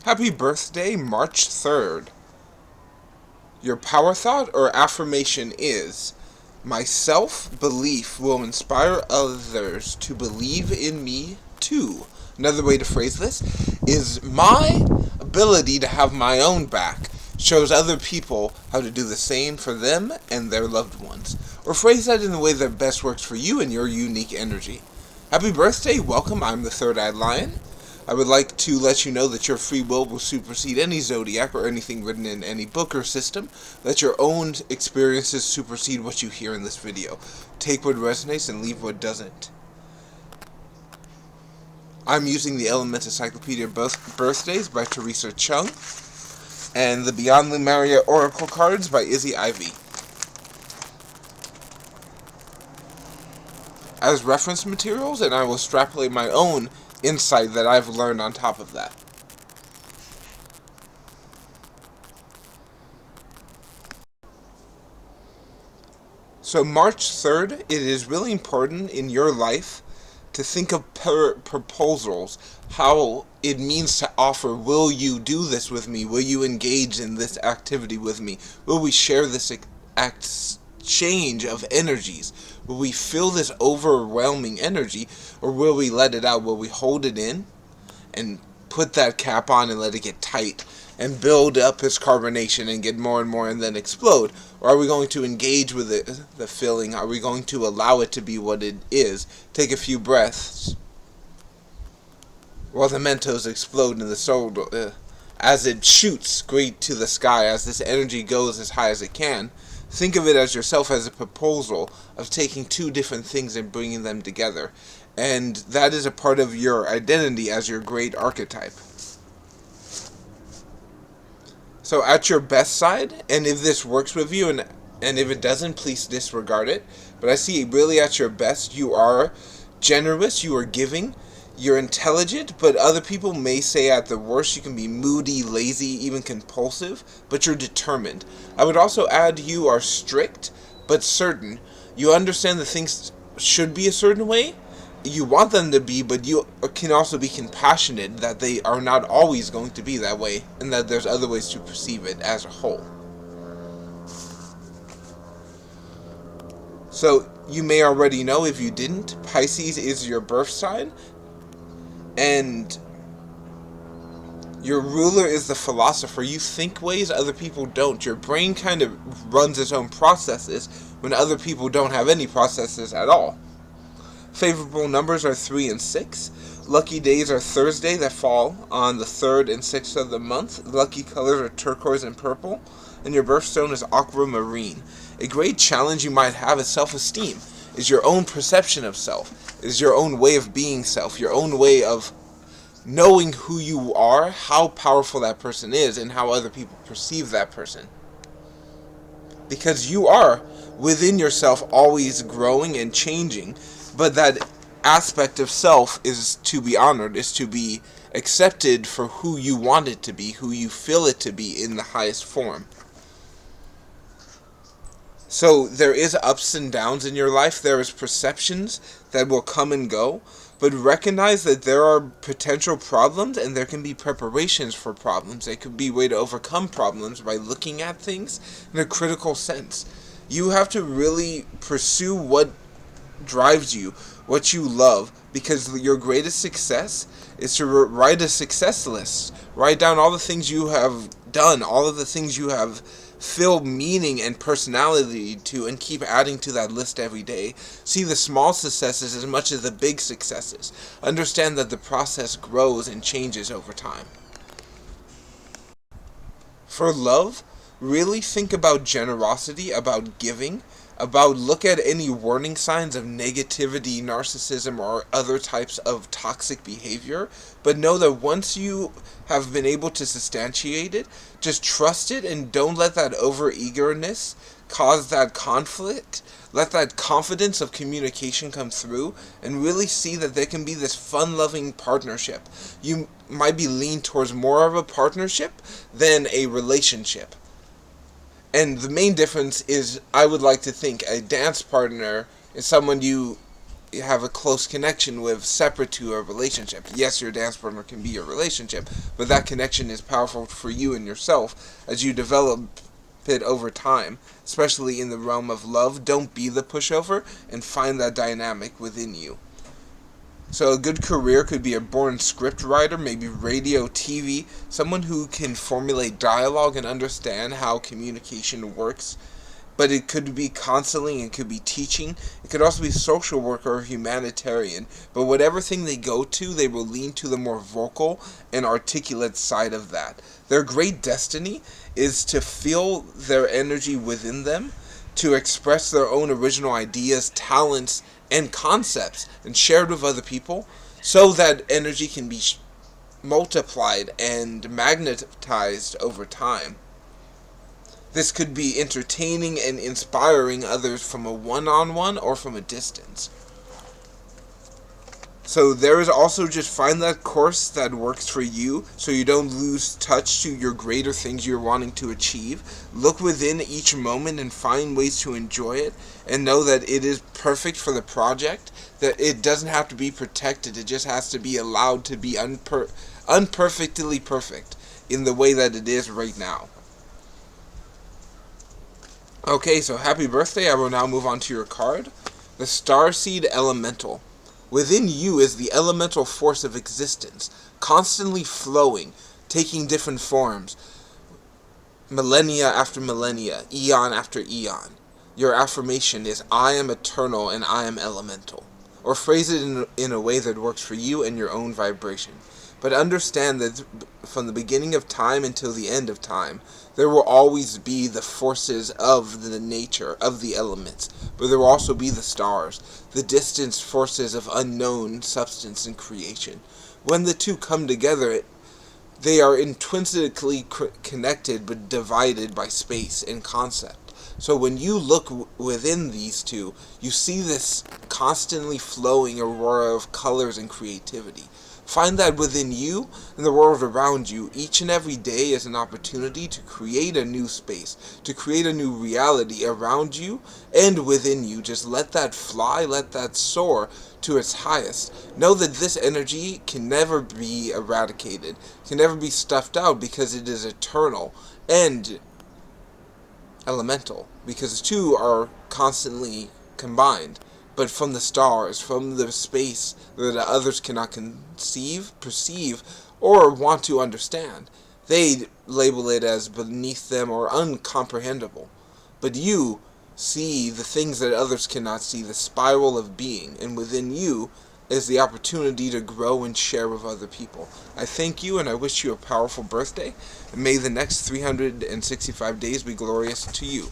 Happy birthday, March 3rd. Your power thought or affirmation is, my self-belief will inspire others to believe in me too. Another way to phrase this is, my ability to have my own back shows other people how to do the same for them and their loved ones. Or phrase that in the way that best works for you and your unique energy. Happy birthday, welcome, I'm the Third-Eyed Lion. I would like to let you know that your free will supersede any zodiac or anything written in any book or system. Let your own experiences supersede what you hear in this video. Take what resonates and leave what doesn't. I'm using the encyclopedia Birthdays by Teresa Chung and the Beyond Lemuria Oracle cards by Izzy Ivy as reference materials, and I will extrapolate my own insight that I've learned on top of that. So March 3rd, it is really important in your life to think of proposals, how it means to offer. Will you do this with me? Will you engage in this activity with me? Will we share this exchange of energies? Will we feel this overwhelming energy, or will we let it out? Will we hold it in and put that cap on and let it get tight and build up its carbonation and get more and more and then explode? Or are we going to engage with it, the feeling? Are we going to allow it to be what it is? Take a few breaths while the Mentos explode in the soul as it shoots straight to the sky, as this energy goes as high as it can. Think of it as yourself as a proposal of taking two different things and bringing them together. And that is a part of your identity as your great archetype. So at your best side, and if this works with you, and if it doesn't, please disregard it. But I see really at your best, you are generous, you are giving, you're intelligent, but other people may say at the worst you can be moody, lazy, even compulsive, but you're determined. I would also add you are strict, but certain. You understand that things should be a certain way. You want them to be, but you can also be compassionate that they are not always going to be that way, and that there's other ways to perceive it as a whole. So, you may already know, if you didn't, Pisces is your birth sign, and your ruler is the philosopher. You think ways other people don't. Your brain kind of runs its own processes when other people don't have any processes at all. Favorable numbers are 3 and 6. Lucky days are Thursday that fall on the 3rd and 6th of the month. Lucky colors are turquoise and purple. And your birthstone is aquamarine. A great challenge you might have is self-esteem. Is your own perception of self. Is your own way of being self. Your own way of knowing who you are, how powerful that person is, and how other people perceive that person. Because you are within yourself always growing and changing, but that aspect of self is to be honored, is to be accepted for who you want it to be, who you feel it to be in the highest form. So there is ups and downs in your life. There is perceptions that will come and go, but recognize that there are potential problems and there can be preparations for problems. There could be a way to overcome problems by looking at things in a critical sense. You have to really pursue what drives you, what you love, because your greatest success is to write a success list. Write down all the things you have done, all of the things you have filled meaning and personality to, and keep adding to that list every day. See the small successes as much as the big successes. Understand that the process grows and changes over time. For love, really think about generosity, about giving, about look at any warning signs of negativity, narcissism, or other types of toxic behavior, but know that once you have been able to substantiate it, just trust it and don't let that over-eagerness cause that conflict. Let that confidence of communication come through and really see that there can be this fun-loving partnership. You might be leaned towards more of a partnership than a relationship. And the main difference is, I would like to think, a dance partner is someone you have a close connection with separate to a relationship. Yes, your dance partner can be your relationship, but that connection is powerful for you and yourself as you develop it over time, especially in the realm of love. Don't be the pushover and find that dynamic within you. So a good career could be a born script writer, maybe radio, TV, someone who can formulate dialogue and understand how communication works. But it could be counseling, it could be teaching, it could also be social worker or humanitarian. But whatever thing they go to, they will lean to the more vocal and articulate side of that. Their great destiny is to feel their energy within them, to express their own original ideas, talents, and concepts, and shared with other people, so that energy can be multiplied and magnetized over time. This could be entertaining and inspiring others from a one-on-one or from a distance. So there is also just find that course that works for you so you don't lose touch to your greater things you're wanting to achieve. Look within each moment and find ways to enjoy it and know that it is perfect for the project, that it doesn't have to be protected, it just has to be allowed to be unperfectly perfect in the way that it is right now. Okay, so happy birthday. I will now move on to your card. The Starseed Elemental. Within you is the elemental force of existence, constantly flowing, taking different forms, millennia after millennia, eon after eon. Your affirmation is, I am eternal and I am elemental. Or phrase it in a way that works for you and your own vibration. But understand that from the beginning of time until the end of time, there will always be the forces of the nature, of the elements, but there will also be the stars, the distant forces of unknown substance and creation. When the two come together, they are intrinsically connected but divided by space and concept. So when you look within these two, you see this constantly flowing aurora of colors and creativity. Find that within you and the world around you, each and every day is an opportunity to create a new space, to create a new reality around you and within you. Just let that fly, let that soar to its highest. Know that this energy can never be eradicated, can never be stuffed out because it is eternal and elemental, because the two are constantly combined. But from the stars, from the space that others cannot conceive, perceive, or want to understand. They label it as beneath them or uncomprehendable. But you see the things that others cannot see, the spiral of being, and within you is the opportunity to grow and share with other people. I thank you and I wish you a powerful birthday, and may the next 365 days be glorious to you.